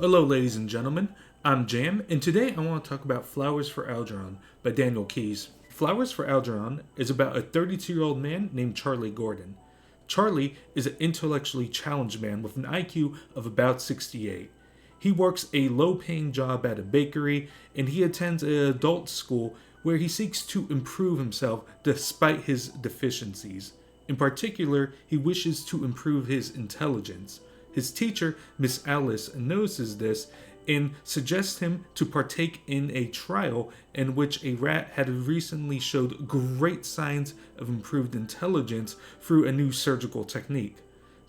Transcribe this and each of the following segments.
Hello, ladies and gentlemen. I'm Jam, and today I want to talk about Flowers for Algernon by Daniel Keyes. Flowers for Algernon is about a 32-year-old man named Charlie Gordon. Charlie is an intellectually challenged man with an IQ of about 68. He works a low-paying job at a bakery, and he attends an adult school where he seeks to improve himself despite his deficiencies. In particular, he wishes to improve his intelligence. His teacher, Miss Alice, notices this and suggests him to partake in a trial in which a rat had recently showed great signs of improved intelligence through a new surgical technique.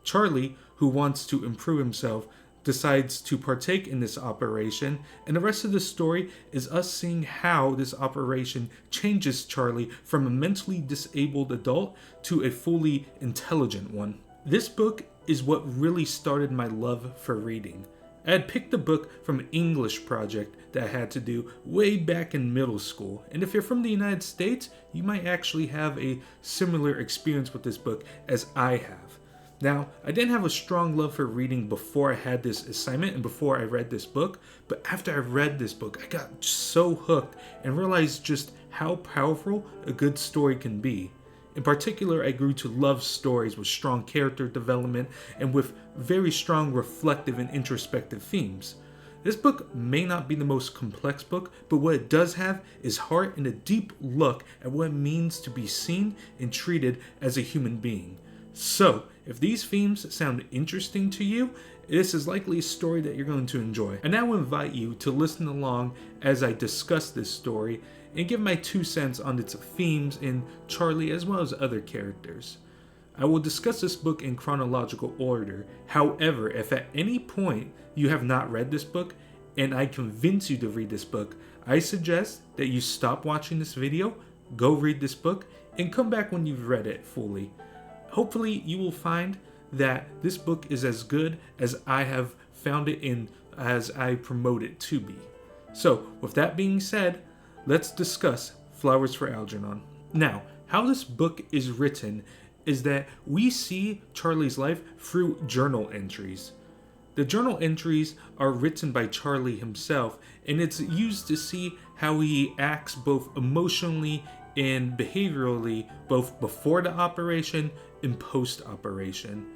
Charlie, who wants to improve himself, decides to partake in this operation, and the rest of the story is us seeing how this operation changes Charlie from a mentally disabled adult to a fully intelligent one. This book is what really started my love for reading. I had picked the book from an English project that I had to do way back in middle school, and if you're from the United States, you might actually have a similar experience with this book as I have. Now, I didn't have a strong love for reading before I had this assignment and before I read this book, but after I read this book, I got so hooked and realized just how powerful a good story can be. In particular, I grew to love stories with strong character development and with very strong reflective and introspective themes. This book may not be the most complex book, but what it does have is heart and a deep look at what it means to be seen and treated as a human being. So, if these themes sound interesting to you, this is likely a story that you're going to enjoy. I now invite you to listen along as I discuss this story and give my 2 cents on its themes in Charlie as well as other characters. I will discuss this book in chronological order. However, if at any point you have not read this book and I convince you to read this book, I suggest that you stop watching this video, go read this book, and come back when you've read it fully. Hopefully you will find that this book is as good as I have found it and as I promote it to be. So, with that being said, let's discuss Flowers for Algernon. Now, how this book is written is that we see Charlie's life through journal entries. The journal entries are written by Charlie himself, and it's used to see how he acts both emotionally and behaviorally, both before the operation and post-operation.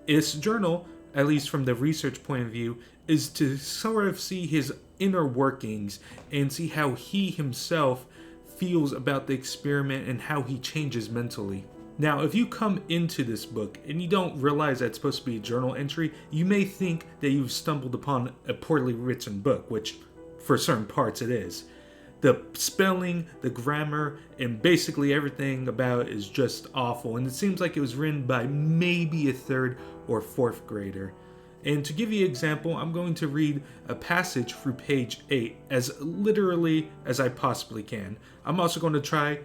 This journal, at least from the research point of view, is to sort of see his inner workings and see how he himself feels about the experiment and how he changes mentally. Now, if you come into this book and you don't realize that it's supposed to be a journal entry, you may think that you've stumbled upon a poorly written book, which for certain parts it is. The spelling, the grammar, and basically everything about it is just awful, and it seems like it was written by maybe a 3rd or 4th grader. And to give you an example, I'm going to read a passage through page 8 as literally as I possibly can. I'm also going to try,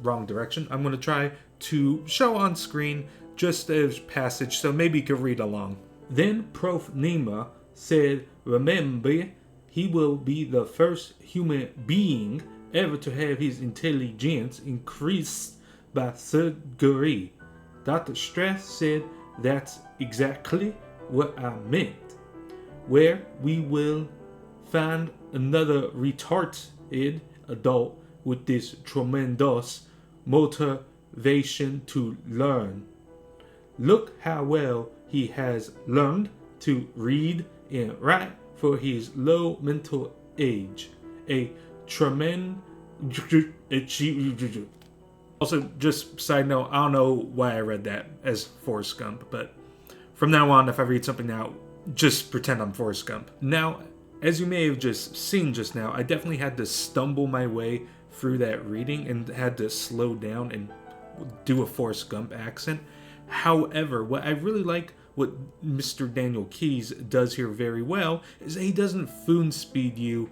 wrong direction, I'm going to try to show on screen just a passage so maybe you can read along. Then Prof. Nima said, "Remember, he will be the first human being ever to have his intelligence increased by 3rd degree. Dr. Strass said that's exactly what I meant. Where we will find another retarded adult with this tremendous motivation to learn. Look how well he has learned to read and write for his low mental age. A tremendous achievement." Also, just side note, I don't know why I read that as Forrest Gump, but from now on, if I read something now, just pretend I'm Forrest Gump. Now, as you may have just seen just now, I definitely had to stumble my way through that reading and had to slow down and do a Forrest Gump accent. However, what I really like what Mr. Daniel Keyes does here very well is that he doesn't spoon speed you,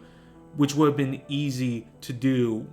which would have been easy to do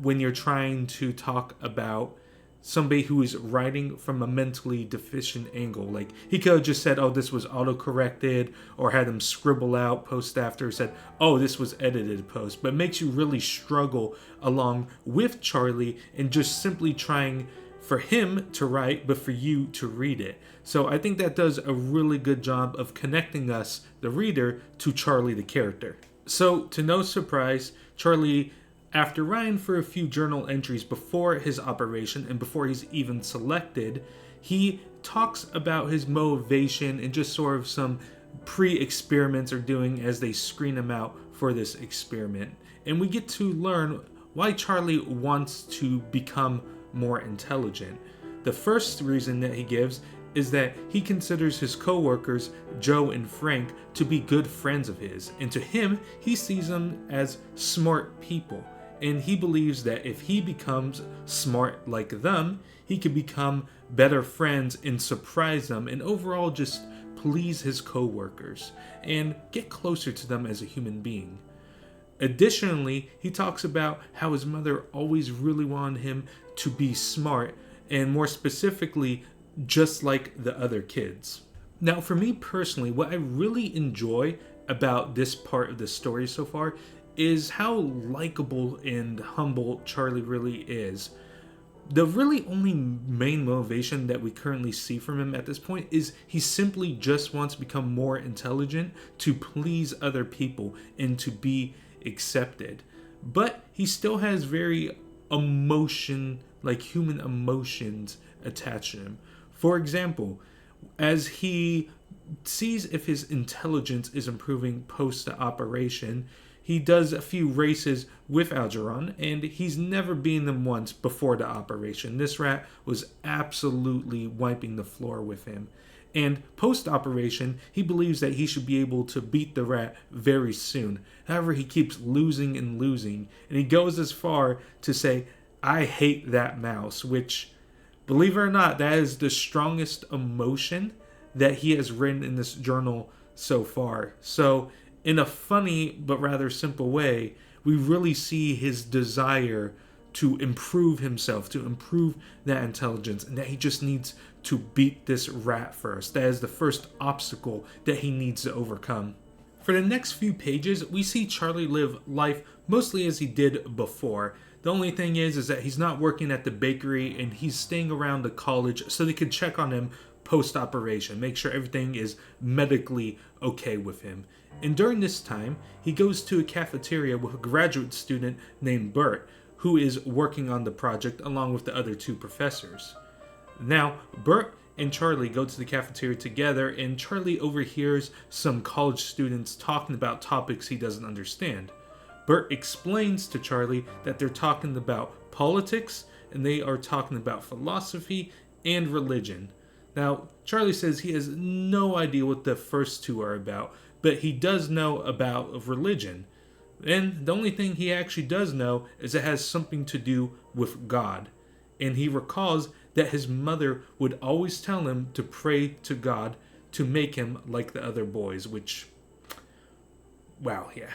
when you're trying to talk about somebody who is writing from a mentally deficient angle. Like, he could have just said, oh, this was auto-corrected, or had him scribble out post after, said, oh, this was edited post. But it makes you really struggle along with Charlie and just simply trying for him to write, but for you to read it. So I think that does a really good job of connecting us, the reader, to Charlie the character. So, to no surprise, Charlie, after writing for a few journal entries before his operation and before he's even selected, he talks about his motivation and just sort of some pre-experiments are doing as they screen him out for this experiment. And we get to learn why Charlie wants to become more intelligent. The first reason that he gives is that he considers his co-workers, Joe and Frank, to be good friends of his. And to him, he sees them as smart people. And he believes that if he becomes smart like them, he could become better friends and surprise them and overall just please his co-workers and get closer to them as a human being. Additionally, he talks about how his mother always really wanted him to be smart, and more specifically, just like the other kids. Now, for me personally, what I really enjoy about this part of the story so far is how likable and humble Charlie really is. The really only main motivation that we currently see from him at this point is he simply just wants to become more intelligent to please other people and to be accepted. But he still has very human emotions attached to him. For example, as he sees if his intelligence is improving post the operation, he does a few races with Algernon, and he's never beaten them once before the operation. This rat was absolutely wiping the floor with him. And post-operation, he believes that he should be able to beat the rat very soon. However, he keeps losing and losing, and he goes as far to say, "I hate that mouse," which, believe it or not, that is the strongest emotion that he has written in this journal so far. So, in a funny but rather simple way, we really see his desire to improve himself, to improve that intelligence, and that he just needs to beat this rat first. That is the first obstacle that he needs to overcome. For the next few pages, we see Charlie live life mostly as he did before. The only thing is that he's not working at the bakery and he's staying around the college so they can check on him post-operation, make sure everything is medically okay with him. And during this time, he goes to a cafeteria with a graduate student named Bert, who is working on the project along with the other two professors. Now, Bert and Charlie go to the cafeteria together, and Charlie overhears some college students talking about topics he doesn't understand. Bert explains to Charlie that they're talking about politics, and they are talking about philosophy and religion. Now, Charlie says he has no idea what the first two are about, but he does know about religion. And the only thing he actually does know is it has something to do with God. And he recalls that his mother would always tell him to pray to God to make him like the other boys, which, wow, yeah.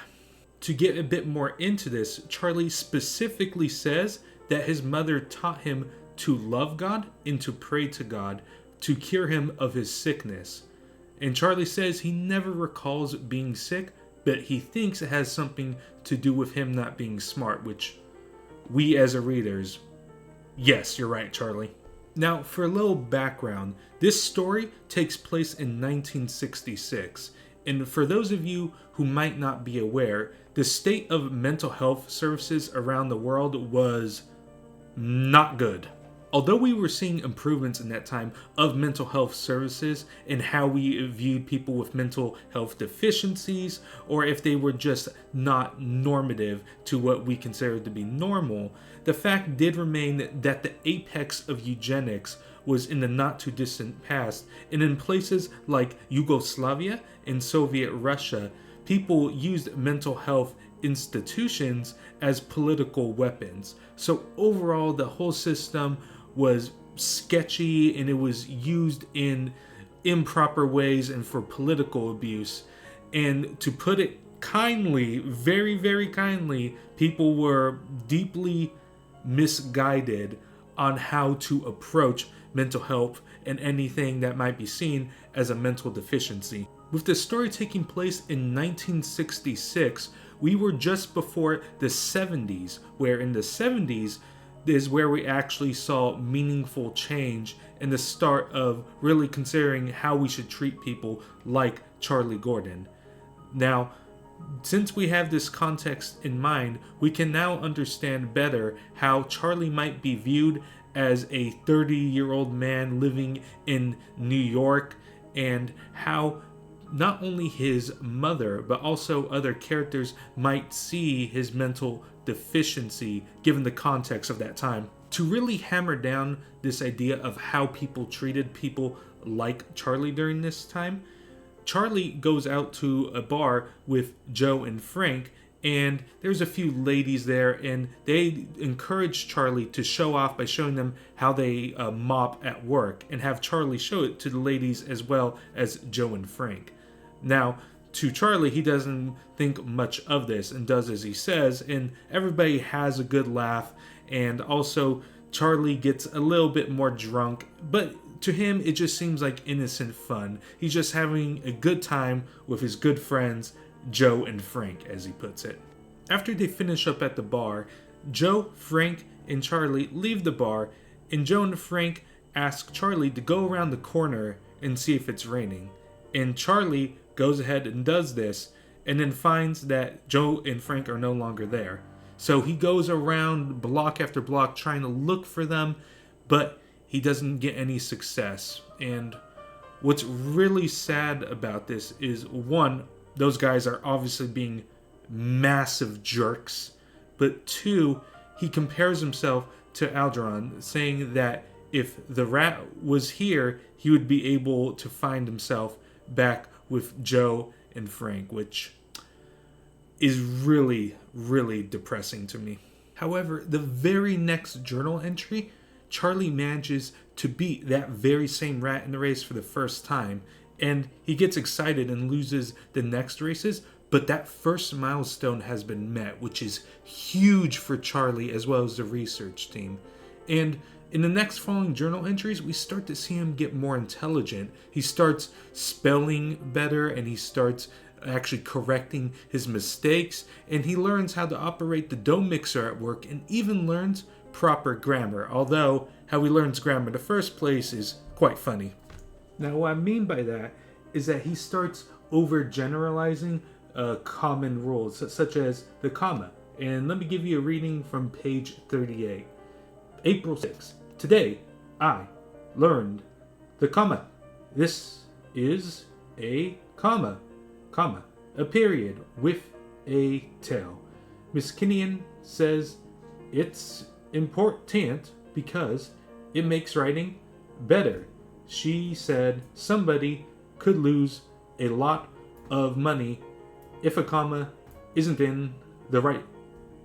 To get a bit more into this, Charlie specifically says that his mother taught him to love God and to pray to God to cure him of his sickness. And Charlie says he never recalls being sick, but he thinks it has something to do with him not being smart, which we as a readers, yes, you're right, Charlie. Now, for a little background, this story takes place in 1966. And for those of you who might not be aware, the state of mental health services around the world was not good. Although we were seeing improvements in that time of mental health services and how we viewed people with mental health deficiencies, or if they were just not normative to what we considered to be normal, the fact did remain that the apex of eugenics was in the not too distant past, and in places like Yugoslavia and Soviet Russia, people used mental health institutions as political weapons. So overall, the whole system was sketchy and it was used in improper ways and for political abuse. And to put it kindly, very, very kindly, people were deeply misguided on how to approach mental health and anything that might be seen as a mental deficiency. With the story taking place in 1966, we were just before the 70s, where in the 70s, is where we actually saw meaningful change and the start of really considering how we should treat people like Charlie Gordon. Now, since we have this context in mind, we can now understand better how Charlie might be viewed as a 30-year-old man living in New York, and how not only his mother, but also other characters might see his mental deficiency given the context of that time. To really hammer down this idea of how people treated people like Charlie during this time, Charlie goes out to a bar with Joe and Frank, and there's a few ladies there, and they encourage Charlie to show off by showing them how they mop at work, and have Charlie show it to the ladies as well as Joe and Frank. Now, to Charlie, he doesn't think much of this and does as he says, and everybody has a good laugh, and also Charlie gets a little bit more drunk, but to him it just seems like innocent fun. He's just having a good time with his good friends, Joe and Frank, as he puts it. After they finish up at the bar, Joe, Frank, and Charlie leave the bar, and Joe and Frank ask Charlie to go around the corner and see if it's raining. And Charlie goes ahead and does this, and then finds that Joe and Frank are no longer there. So he goes around block after block trying to look for them, but he doesn't get any success. And what's really sad about this is, one, those guys are obviously being massive jerks, but two, he compares himself to Algernon, saying that if the rat was here, he would be able to find himself back with Joe and Frank, which is really, really depressing to me. However, the very next journal entry, Charlie manages to beat that very same rat in the race for the first time, and he gets excited and loses the next races, but that first milestone has been met, which is huge for Charlie as well as the research team. And in the next following journal entries, we start to see him get more intelligent. He starts spelling better, and he starts actually correcting his mistakes, and he learns how to operate the dough mixer at work, and even learns proper grammar, although how he learns grammar in the first place is quite funny. Now, what I mean by that is that he starts overgeneralizing common rules, such as the comma. And let me give you a reading from page 38. April 6th. Today, I learned the comma. This is a comma, a period with a tail. Miss Kinnian says it's important because it makes writing better. She said somebody could lose a lot of money if a comma isn't in the right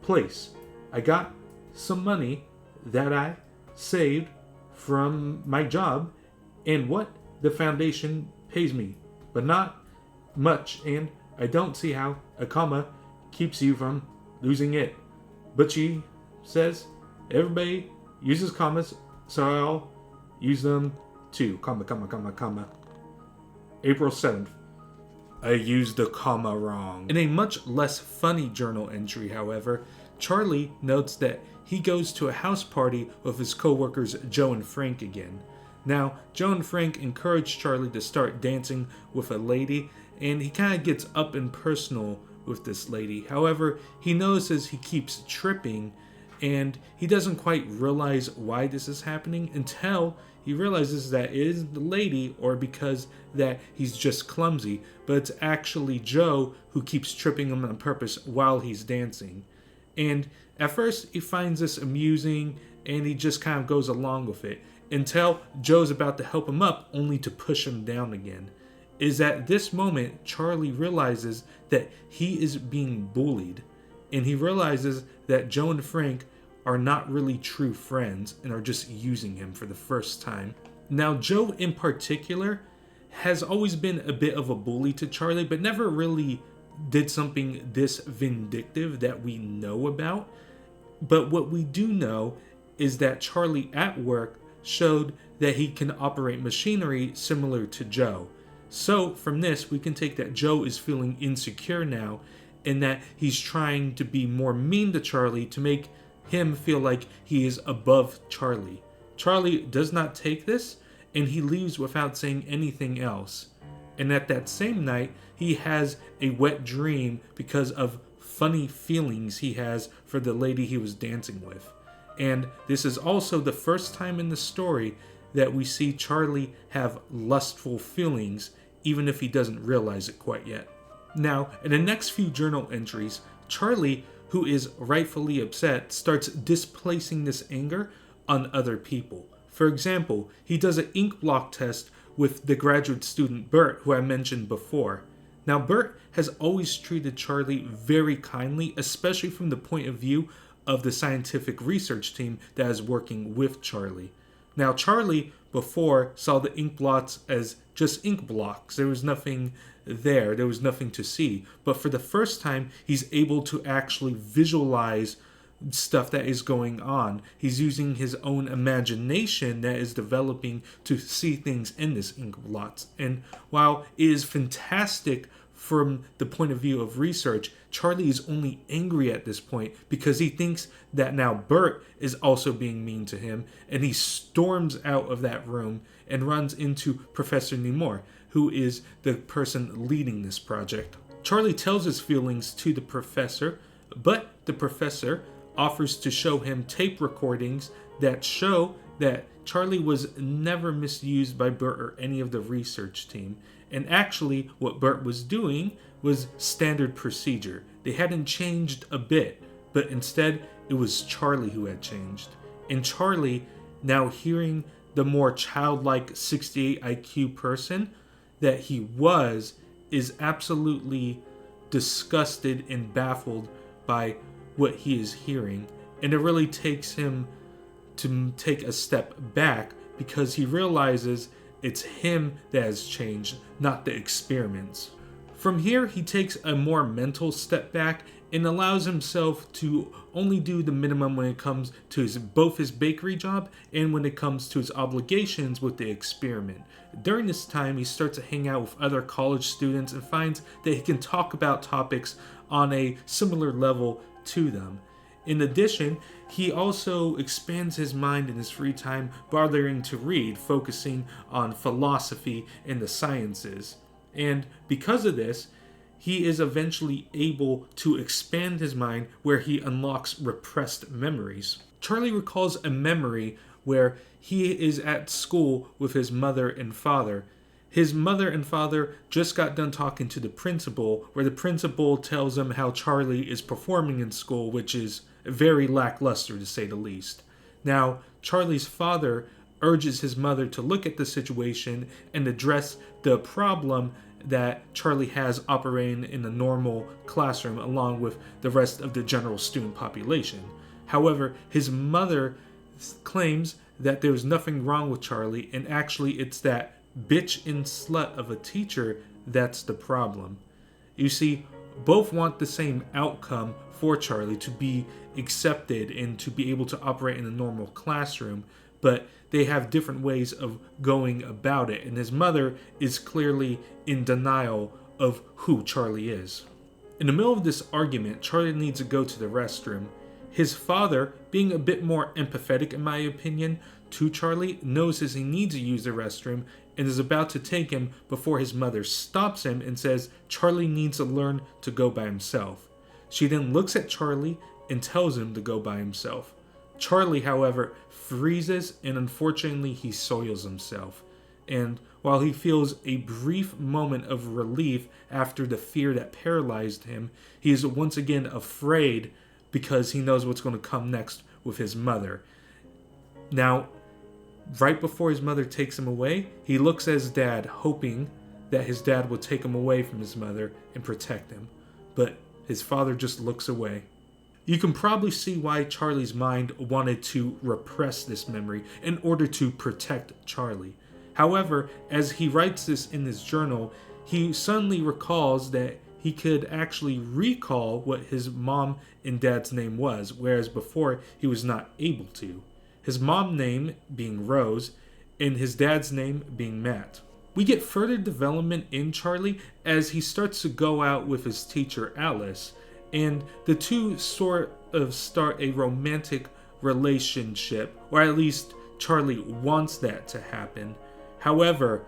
place. I got some money that I saved from my job and what the foundation pays me, but not much, and I don't see how a comma keeps you from losing it. But she says everybody uses commas, so I'll use them too. Comma. April 7th. I used the comma wrong. In a much less funny journal entry, however, Charlie notes that he goes to a house party with his co-workers Joe and Frank again. Now, Joe and Frank encourage Charlie to start dancing with a lady, and he kind of gets up and personal with this lady. However, he notices he keeps tripping, and he doesn't quite realize why this is happening until he realizes that it isn't the lady, or because that he's just clumsy, but it's actually Joe who keeps tripping him on purpose while he's dancing. And at first he finds this amusing, and he just kind of goes along with it until Joe's about to help him up, only to push him down again. It is at this moment Charlie realizes that he is being bullied, and he realizes that Joe and Frank are not really true friends and are just using him for the first time. Now, Joe in particular has always been a bit of a bully to Charlie, but never really did something this vindictive that we know about. But what we do know is that Charlie at work showed that he can operate machinery similar to Joe. So from this, we can take that Joe is feeling insecure now, and that he's trying to be more mean to Charlie to make him feel like he is above Charlie. Charlie does not take this, and he leaves without saying anything else. And at that same night, he has a wet dream because of funny feelings he has for the lady he was dancing with. And this is also the first time in the story that we see Charlie have lustful feelings, even if he doesn't realize it quite yet. Now, in the next few journal entries, Charlie, who is rightfully upset, starts displacing this anger on other people. For example, he does an ink block test with the graduate student Bert, who I mentioned before. Now, Bert has always treated Charlie very kindly, especially from the point of view of the scientific research team that is working with Charlie. Now, Charlie before saw the ink blots as just ink blocks. There was nothing there was nothing to see. But for the first time, he's able to actually visualize stuff that is going on. He's using his own imagination that is developing to see things in this ink blots. And while it is fantastic from the point of view of research, Charlie is only angry at this point because he thinks that now Bert is also being mean to him, and he storms out of that room and runs into Professor Nemore, who is the person leading this project. Charlie tells his feelings to the professor, but the professor offers to show him tape recordings that show that Charlie was never misused by Bert or any of the research team. And actually, what Bert was doing was standard procedure. They hadn't changed a bit, but instead, it was Charlie who had changed. And Charlie, now hearing the more childlike 68 IQ person that he was, is absolutely disgusted and baffled by what he is hearing. And it really takes him to take a step back because he realizes it's him that has changed, not the experiments. From here, he takes a more mental step back and allows himself to only do the minimum when it comes to both his bakery job and when it comes to his obligations with the experiment. During this time, he starts to hang out with other college students and finds that he can talk about topics on a similar level to them. In addition, he also expands his mind in his free time, bothering to read, focusing on philosophy and the sciences. And because of this, he is eventually able to expand his mind where he unlocks repressed memories. Charlie recalls a memory where he is at school with his mother and father. His mother and father just got done talking to the principal, where the principal tells him how Charlie is performing in school, which is very lackluster to say the least. Now, Charlie's father urges his mother to look at the situation and address the problem that Charlie has operating in a normal classroom along with the rest of the general student population. However, his mother claims that there's nothing wrong with Charlie, and actually it's that bitch and slut of a teacher that's the problem. You see, both want the same outcome for Charlie to be accepted and to be able to operate in a normal classroom, but they have different ways of going about it, and his mother is clearly in denial of who Charlie is. In the middle of this argument, Charlie needs to go to the restroom. His father, being a bit more empathetic in my opinion to Charlie, knows as he needs to use the restroom and is about to take him before his mother stops him and says Charlie needs to learn to go by himself. She then looks at Charlie and tells him to go by himself. Charlie, however, freezes and unfortunately he soils himself. And while he feels a brief moment of relief after the fear that paralyzed him, he is once again afraid because he knows what's going to come next with his mother. Now, right before his mother takes him away, he looks at his dad, hoping that his dad will take him away from his mother and protect him. But his father just looks away. You can probably see why Charlie's mind wanted to repress this memory in order to protect Charlie. However, as he writes this in his journal, he suddenly recalls that he could actually recall what his mom and dad's name was, whereas before he was not able to. His mom's name being Rose, and his dad's name being Matt. We get further development in Charlie as he starts to go out with his teacher Alice, and the two sort of start a romantic relationship, or at least Charlie wants that to happen. However,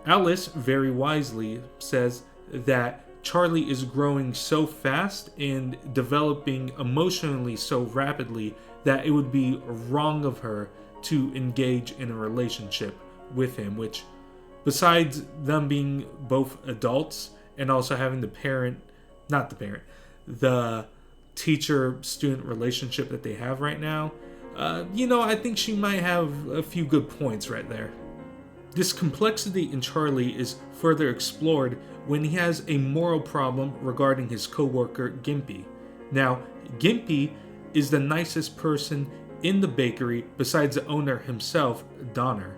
Alice very wisely says that Charlie is growing so fast and developing emotionally so rapidly that it would be wrong of her to engage in a relationship with him, which, besides them being both adults and also having the teacher-student relationship that they have right now, I think she might have a few good points right there. This complexity in Charlie is further explored when he has a moral problem regarding his co-worker Gimpy. Now, Gimpy is the nicest person in the bakery besides the owner himself, Donner.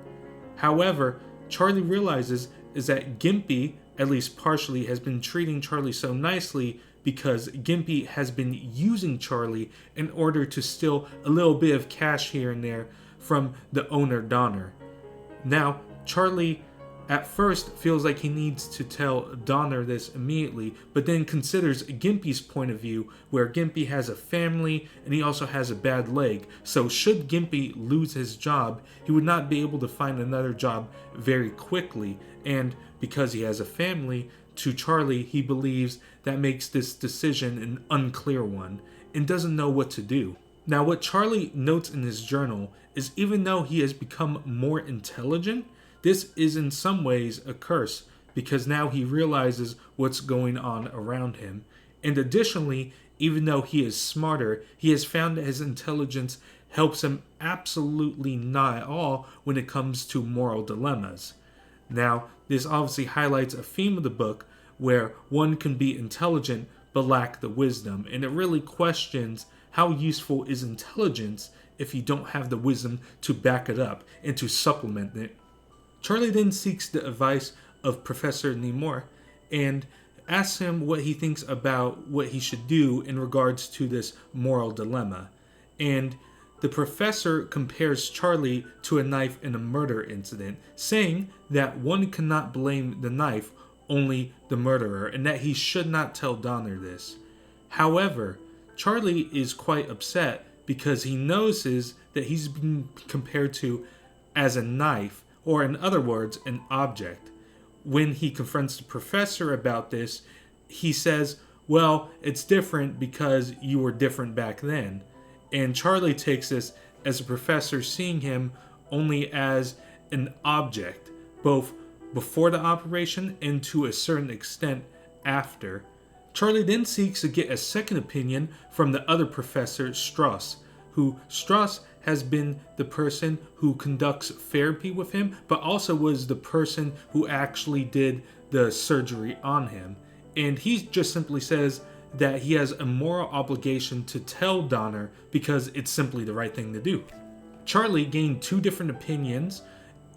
However, Charlie realizes is that Gimpy, at least partially, has been treating Charlie so nicely because Gimpy has been using Charlie in order to steal a little bit of cash here and there from the owner, Donner. Now, Charlie at first feels like he needs to tell Donner this immediately, but then considers Gimpy's point of view, where Gimpy has a family and he also has a bad leg. So should Gimpy lose his job, he would not be able to find another job very quickly. And because he has a family, to Charlie, he believes that makes this decision an unclear one and doesn't know what to do. Now, what Charlie notes in his journal is even though he has become more intelligent, this is in some ways a curse because now he realizes what's going on around him. And additionally, even though he is smarter, he has found that his intelligence helps him absolutely not at all when it comes to moral dilemmas. Now, this obviously highlights a theme of the book where one can be intelligent but lack the wisdom, and it really questions how useful is intelligence if you don't have the wisdom to back it up and to supplement it. Charlie then seeks the advice of Professor Nemore and asks him what he thinks about what he should do in regards to this moral dilemma. And the professor compares Charlie to a knife in a murder incident, saying that one cannot blame the knife, only the murderer, and that he should not tell Donner this. However, Charlie is quite upset because he notices that he's been compared to as a knife, or in other words, an object. When he confronts the professor about this, he says, well, it's different because you were different back then. And Charlie takes this as the professor seeing him only as an object, both before the operation and to a certain extent after. Charlie then seeks to get a second opinion from the other professor, Strauss, who Strauss has been the person who conducts therapy with him, but also was the person who actually did the surgery on him. And he just simply says that he has a moral obligation to tell Donner because it's simply the right thing to do. Charlie gained two different opinions,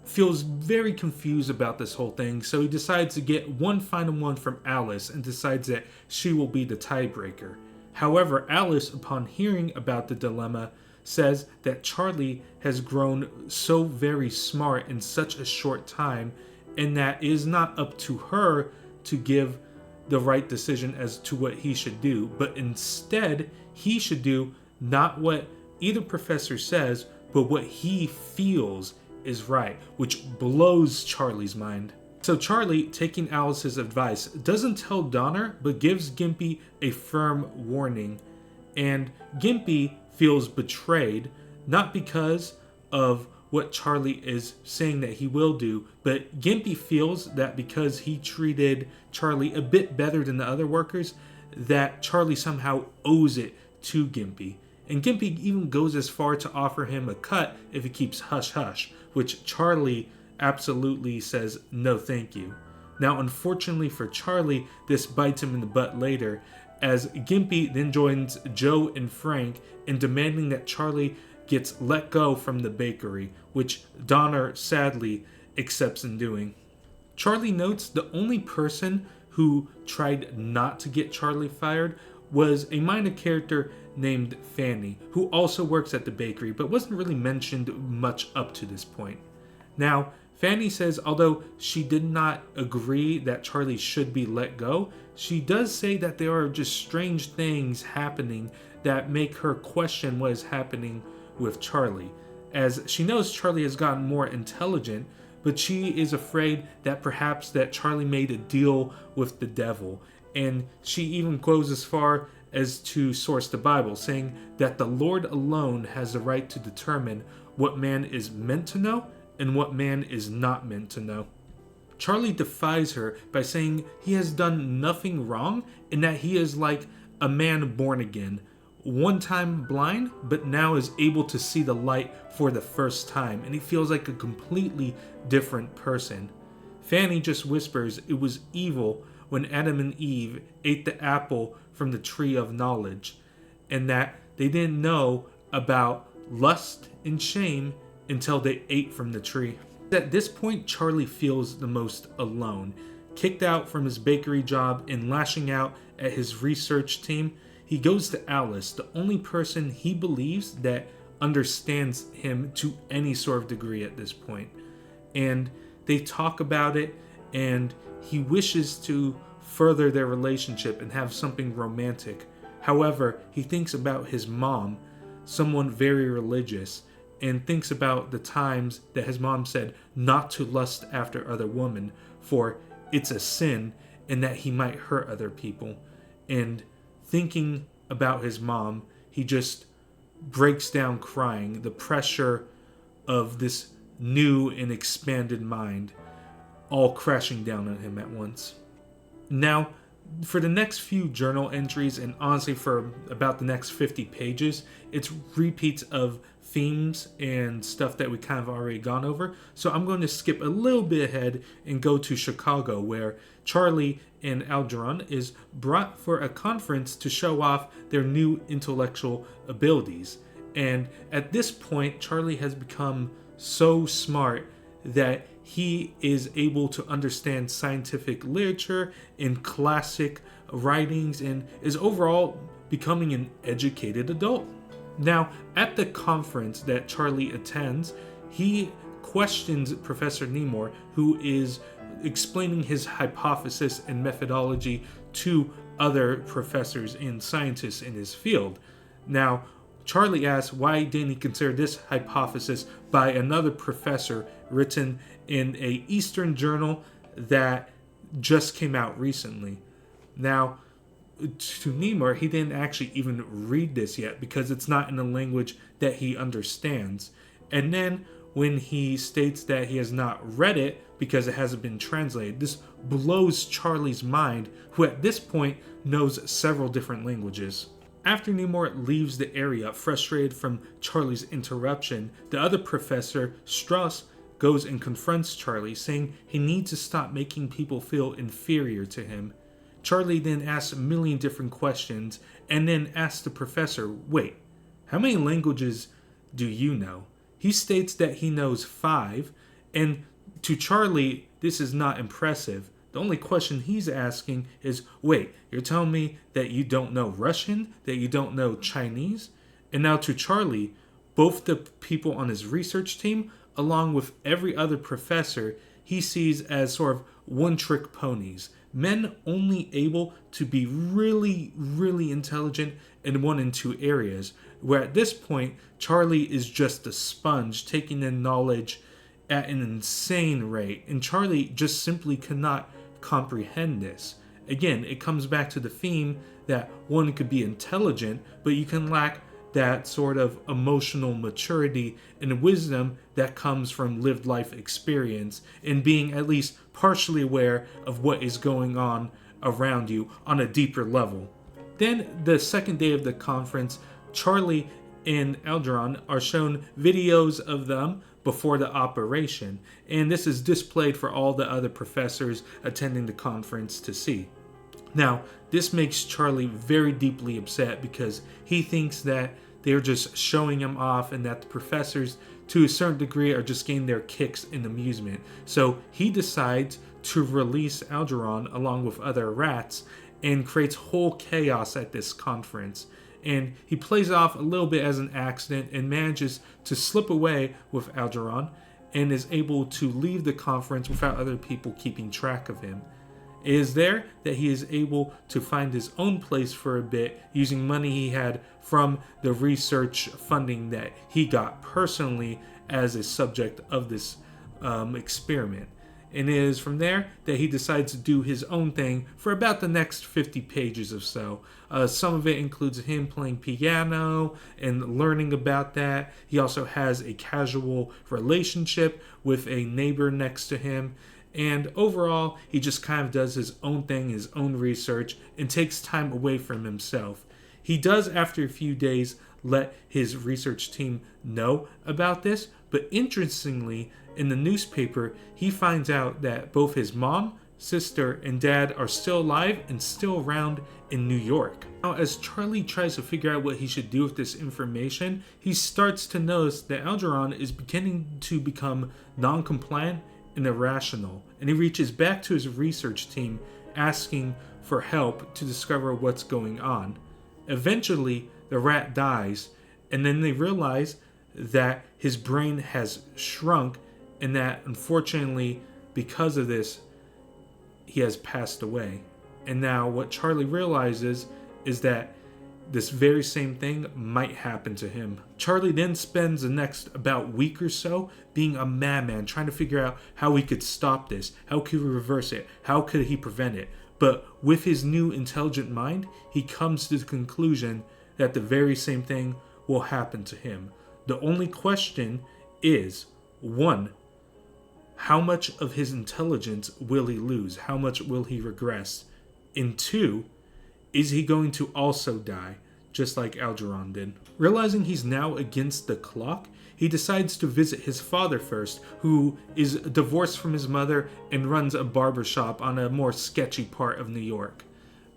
feels very confused about this whole thing, so he decides to get one final one from Alice and decides that she will be the tiebreaker. However, Alice, upon hearing about the dilemma, says that Charlie has grown so very smart in such a short time and that it is not up to her to give the right decision as to what he should do, but instead he should do not what either professor says, but what he feels is right, which blows Charlie's mind. So Charlie, taking Alice's advice, doesn't tell Donner, but gives Gimpy a firm warning, and Gimpy feels betrayed, not because of what Charlie is saying that he will do, but Gimpy feels that because he treated Charlie a bit better than the other workers, that Charlie somehow owes it to Gimpy. And Gimpy even goes as far to offer him a cut if he keeps hush-hush, which Charlie absolutely says no thank you. Now, unfortunately for Charlie, this bites him in the butt later, as Gimpy then joins Joe and Frank in demanding that Charlie gets let go from the bakery, which Donner sadly accepts in doing. Charlie notes the only person who tried not to get Charlie fired was a minor character named Fanny, who also works at the bakery but wasn't really mentioned much up to this point. Now, Fanny says although she did not agree that Charlie should be let go, she does say that there are just strange things happening that make her question what is happening with Charlie, as she knows Charlie has gotten more intelligent, but she is afraid that perhaps that Charlie made a deal with the devil, and she even goes as far as to source the Bible, saying that the Lord alone has the right to determine what man is meant to know and what man is not meant to know. Charlie defies her by saying he has done nothing wrong and that he is like a man born again, one time blind, but now is able to see the light for the first time, and he feels like a completely different person. Fanny just whispers it was evil when Adam and Eve ate the apple from the tree of knowledge, and that they didn't know about lust and shame until they ate from the tree. At this point, Charlie feels the most alone. Kicked out from his bakery job and lashing out at his research team, he goes to Alice, the only person he believes that understands him to any sort of degree at this point. And they talk about it, and he wishes to further their relationship and have something romantic. However, he thinks about his mom, someone very religious, and thinks about the times that his mom said not to lust after other women, for it's a sin and that he might hurt other people. And thinking about his mom, he just breaks down crying, the pressure of this new and expanded mind all crashing down on him at once. Now, for the next few journal entries, and honestly for about the next 50 pages, it's repeats of themes and stuff that we kind of already gone over. So I'm going to skip a little bit ahead and go to Chicago, where Charlie and Algernon is brought for a conference to show off their new intellectual abilities. And at this point, Charlie has become so smart that he is able to understand scientific literature and classic writings and is overall becoming an educated adult. Now, at the conference that Charlie attends, he questions Professor Nemor, who is explaining his hypothesis and methodology to other professors and scientists in his field. Now, Charlie asks why didn't he consider this hypothesis by another professor written in a Eastern journal that just came out recently. Now, to Nemor, he didn't actually even read this yet because it's not in a language that he understands. And then when he states that he has not read it because it hasn't been translated, this blows Charlie's mind, who at this point knows several different languages. After Nemor leaves the area, frustrated from Charlie's interruption, the other professor, Strauss, goes and confronts Charlie, saying he needs to stop making people feel inferior to him. Charlie then asks a million different questions, and then asks the professor, wait, how many languages do you know? He states that he knows 5, and to Charlie, this is not impressive. The only question he's asking is, wait, you're telling me that you don't know Russian, that you don't know Chinese? And now to Charlie, both the people on his research team, along with every other professor, he sees as sort of one-trick ponies. Men only able to be really, really intelligent in 1 and 2 areas, where at this point, Charlie is just a sponge, taking in knowledge at an insane rate, and Charlie just simply cannot comprehend this. Again, it comes back to the theme that one could be intelligent, but you can lack that sort of emotional maturity and wisdom that comes from lived life experience and being at least partially aware of what is going on around you on a deeper level. Then, the second day of the conference, Charlie and Algernon are shown videos of them before the operation, and this is displayed for all the other professors attending the conference to see. Now, this makes Charlie very deeply upset because he thinks that they're just showing him off and that the professors, to a certain degree, are just getting their kicks in amusement. So he decides to release Algernon along with other rats and creates whole chaos at this conference. And he plays off a little bit as an accident and manages to slip away with Algernon. and is able to leave the conference without other people keeping track of him. It is there that he is able to find his own place for a bit using money he had from the research funding that he got personally as a subject of this experiment. And it is from there that he decides to do his own thing for about the next 50 pages or so. Some of it includes him playing piano and learning about that. He also has a casual relationship with a neighbor next to him. And overall, he just kind of does his own thing, his own research, and takes time away from himself. He does, after a few days, let his research team know about this, but interestingly, in the newspaper, he finds out that both his mom, sister, and dad are still alive and still around in New York. Now, as Charlie tries to figure out what he should do with this information, he starts to notice that Algernon is beginning to become non-compliant and irrational, and he reaches back to his research team asking for help to discover what's going on. Eventually, the rat dies, and then they realize that his brain has shrunk and that unfortunately, because of this, he has passed away. And now what Charlie realizes is that this very same thing might happen to him. Charlie then spends the next about week or so being a madman, trying to figure out how he could stop this, how could he reverse it, how could he prevent it. But with his new intelligent mind, he comes to the conclusion that the very same thing will happen to him. The only question is, 1, how much of his intelligence will he lose? How much will he regress? And 2, is he going to also die, just like Algernon did? Realizing he's now against the clock, he decides to visit his father first, who is divorced from his mother and runs a barber shop on a more sketchy part of New York.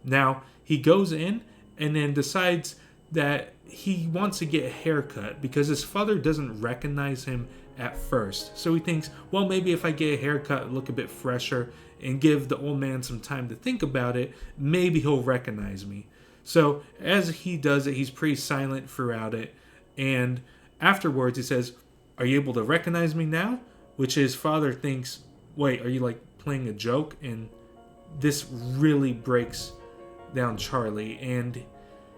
Now, he goes in and then decides that he wants to get a haircut because his father doesn't recognize him at first. So he thinks, well, maybe if I get a haircut, look a bit fresher, and give the old man some time to think about it, maybe he'll recognize me. So as he does it, he's pretty silent throughout it. And afterwards he says, are you able to recognize me now? Which his father thinks, wait, are you like playing a joke? And this really breaks down Charlie. And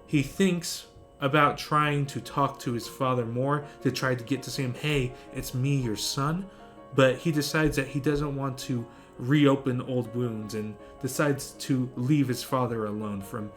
he thinks about trying to talk to his father more to try to get to say him, hey, it's me, your son. But he decides that he doesn't want to reopen old wounds and decides to leave his father alone from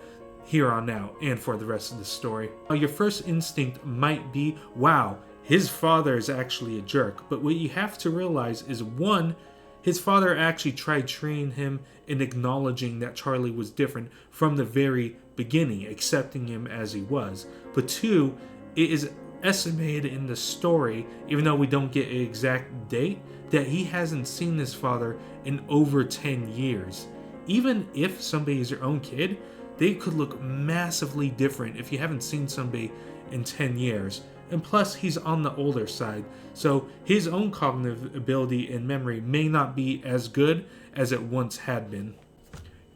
here on out and for the rest of the story. Now, your first instinct might be, wow, his father is actually a jerk. But what you have to realize is, 1, his father actually tried training him in acknowledging that Charlie was different from the very beginning, accepting him as he was. But 2, it is estimated in the story, even though we don't get an exact date, that he hasn't seen his father in over 10 years. Even if somebody is your own kid, they could look massively different if you haven't seen somebody in 10 years. And plus, he's on the older side, so his own cognitive ability and memory may not be as good as it once had been.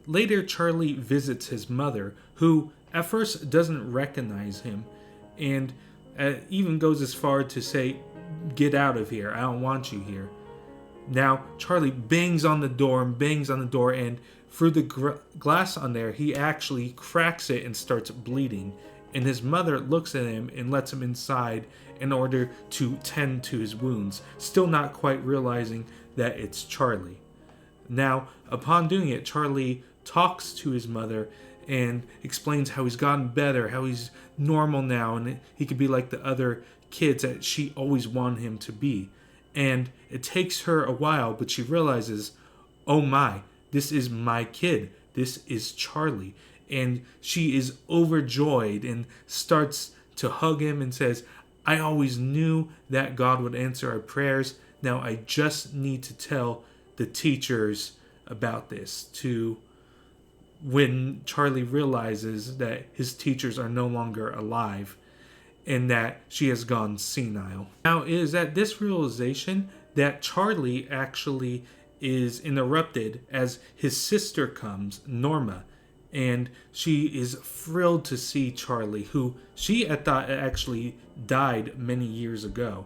Later, Charlie visits his mother, who at first doesn't recognize him, and even goes as far to say, get out of here, I don't want you here. Now, Charlie bangs on the door, and through the glass on there, he actually cracks it and starts bleeding. And his mother looks at him and lets him inside in order to tend to his wounds, still not quite realizing that it's Charlie. Now, upon doing it, Charlie talks to his mother and explains how he's gotten better, how he's normal now, and he could be like the other kids that she always wanted him to be. And it takes her a while, but she realizes, oh my, this is my kid. This is Charlie. And she is overjoyed and starts to hug him and says, I always knew that God would answer our prayers. Now I just need to tell the teachers about this. To when Charlie realizes that his teachers are no longer alive and that she has gone senile. Now, it is at this realization that Charlie actually is interrupted as his sister comes, Norma, and she is thrilled to see Charlie, who she had thought actually died many years ago.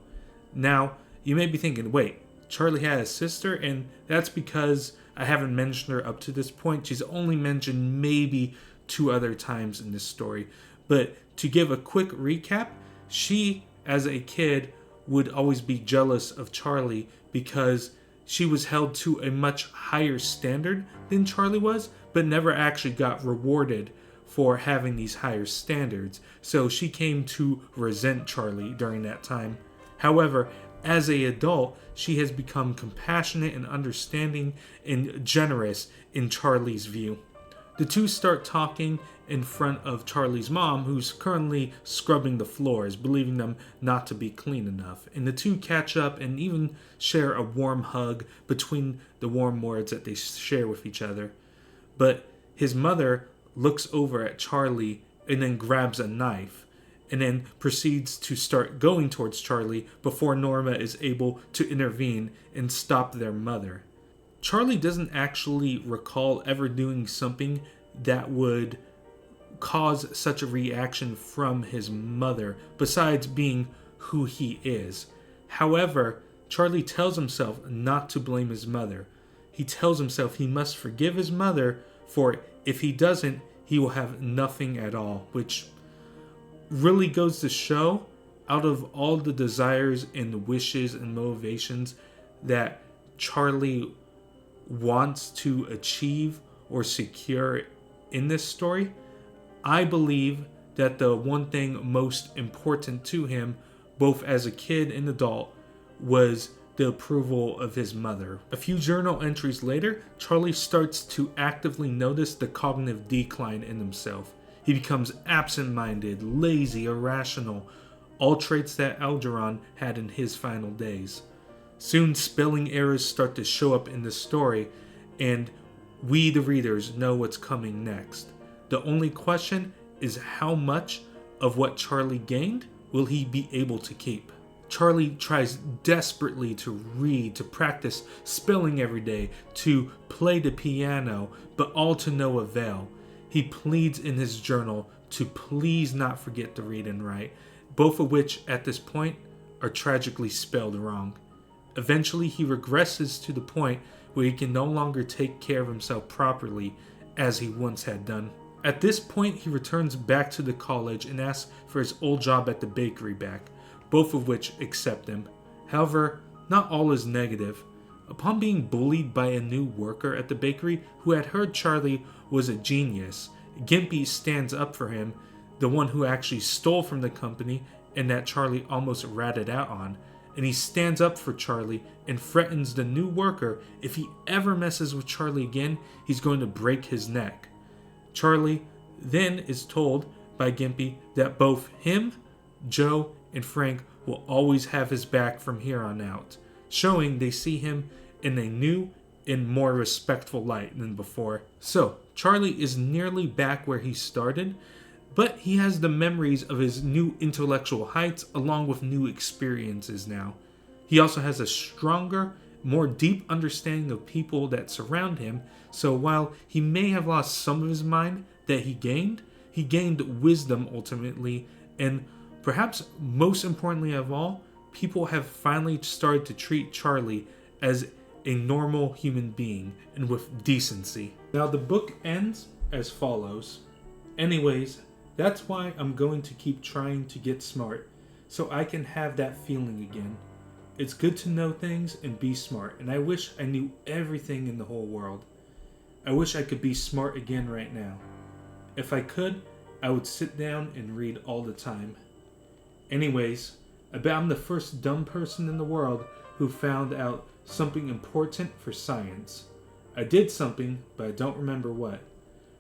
Now, You may be thinking, wait, Charlie had a sister, and that's because I haven't mentioned her up to this point. She's only mentioned maybe 2 other times in this story. But to give a quick recap, she, as a kid, would always be jealous of Charlie because she was held to a much higher standard than Charlie was, but never actually got rewarded for having these higher standards. So she came to resent Charlie during that time. However, as an adult, she has become compassionate and understanding and generous in Charlie's view. The two start talking in front of Charlie's mom, who's currently scrubbing the floors, believing them not to be clean enough. And the two catch up and even share a warm hug between the warm words that they share with each other. But his mother looks over at Charlie and then grabs a knife and then proceeds to start going towards Charlie before Norma is able to intervene and stop their mother. Charlie doesn't actually recall ever doing something that would cause such a reaction from his mother, besides being who he is. However, Charlie tells himself not to blame his mother. He tells himself he must forgive his mother, for if he doesn't, he will have nothing at all, which really goes to show, out of all the desires and wishes and motivations that Charlie wants to achieve or secure in this story, I believe that the one thing most important to him, both as a kid and adult, was the approval of his mother. A few journal entries later, Charlie starts to actively notice the cognitive decline in himself. He becomes absent-minded, lazy, irrational, all traits that Algernon had in his final days. Soon spelling errors start to show up in the story, and we, the readers, know what's coming next. The only question is how much of what Charlie gained will he be able to keep? Charlie tries desperately to read, to practice spelling every day, to play the piano, but all to no avail. He pleads in his journal to please not forget to read and write, both of which at this point are tragically spelled wrong. Eventually he regresses to the point where he can no longer take care of himself properly as he once had done. At this point, he returns back to the college and asks for his old job at the bakery back, both of which accept him. However, not all is negative. Upon being bullied by a new worker at the bakery who had heard Charlie was a genius, Gimpy stands up for him, the one who actually stole from the company and that Charlie almost ratted out on. And he stands up for Charlie and threatens the new worker if he ever messes with Charlie again, he's going to break his neck. Charlie then is told by Gimpy that both him, Joe, and Frank will always have his back from here on out, showing they see him in a new and more respectful light than before. So, Charlie is nearly back where he started, but he has the memories of his new intellectual heights along with new experiences now. He also has a stronger, more deep understanding of people that surround him, so while he may have lost some of his mind that he gained wisdom ultimately, and perhaps most importantly of all, people have finally started to treat Charlie as a normal human being and with decency. Now the book ends as follows. Anyways, that's why I'm going to keep trying to get smart, so I can have that feeling again. It's good to know things and be smart, and I wish I knew everything in the whole world. I wish I could be smart again right now. If I could, I would sit down and read all the time. Anyways, I bet I'm the first dumb person in the world who found out something important for science. I did something, but I don't remember what.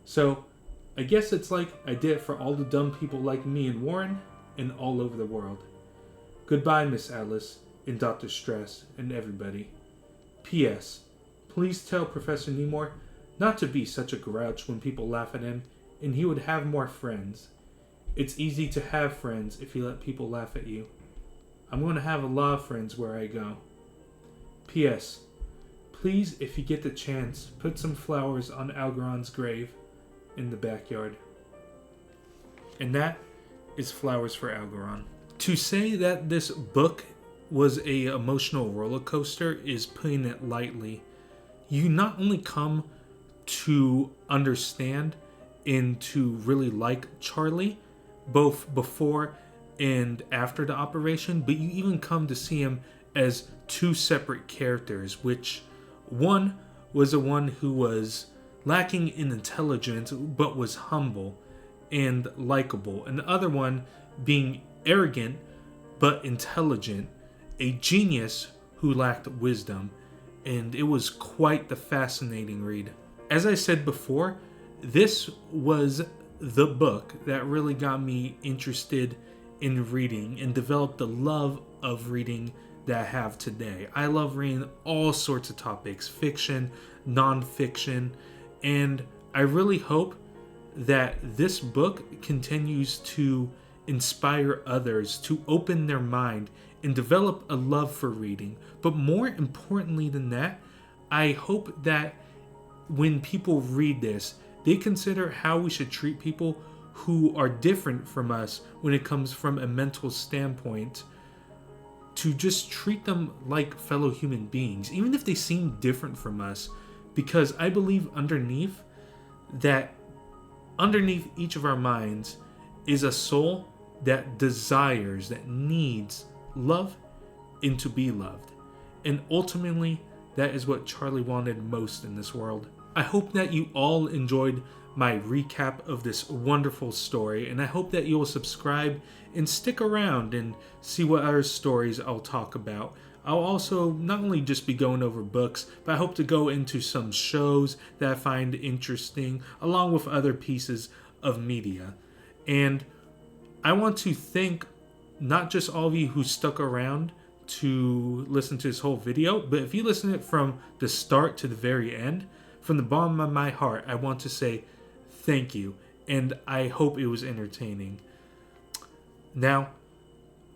So, I guess it's like I did it for all the dumb people like me and Warren, and all over the world. Goodbye, Miss Alice, and Dr. Stress, and everybody. P.S. Please tell Professor Nemore not to be such a grouch when people laugh at him, and he would have more friends. It's easy to have friends if you let people laugh at you. I'm going to have a lot of friends where I go. P.S. Please, if you get the chance, put some flowers on Algermon's grave in the backyard. And that is Flowers for Algernon. To say that this book was a emotional roller coaster is putting it lightly. You not only come to understand and to really like Charlie, both before and after the operation, but you even come to see him as two separate characters, which one was the one who was lacking in intelligence but was humble and likable, and the other one being arrogant but intelligent, a genius who lacked wisdom. And it was quite the fascinating read. As I said before, this was the book that really got me interested in reading and developed the love of reading that I have today. I love reading all sorts of topics, fiction, nonfiction, and I really hope that this book continues to inspire others to open their mind and develop a love for reading. But more importantly than that, I hope that when people read this, they consider how we should treat people who are different from us when it comes from a mental standpoint, to just treat them like fellow human beings, even if they seem different from us, because I believe underneath each of our minds is a soul that desires, that needs love and to be loved. And ultimately, that is what Charlie wanted most in this world. I hope that you all enjoyed my recap of this wonderful story, and I hope that you'll subscribe and stick around and see what other stories I'll talk about. I'll also not only just be going over books, but I hope to go into some shows that I find interesting, along with other pieces of media. And I want to thank not just all of you who stuck around to listen to this whole video, but if you listen to it from the start to the very end, from the bottom of my heart, I want to say thank you, and I hope it was entertaining. Now,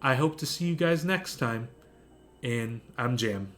I hope to see you guys next time, and I'm Jam.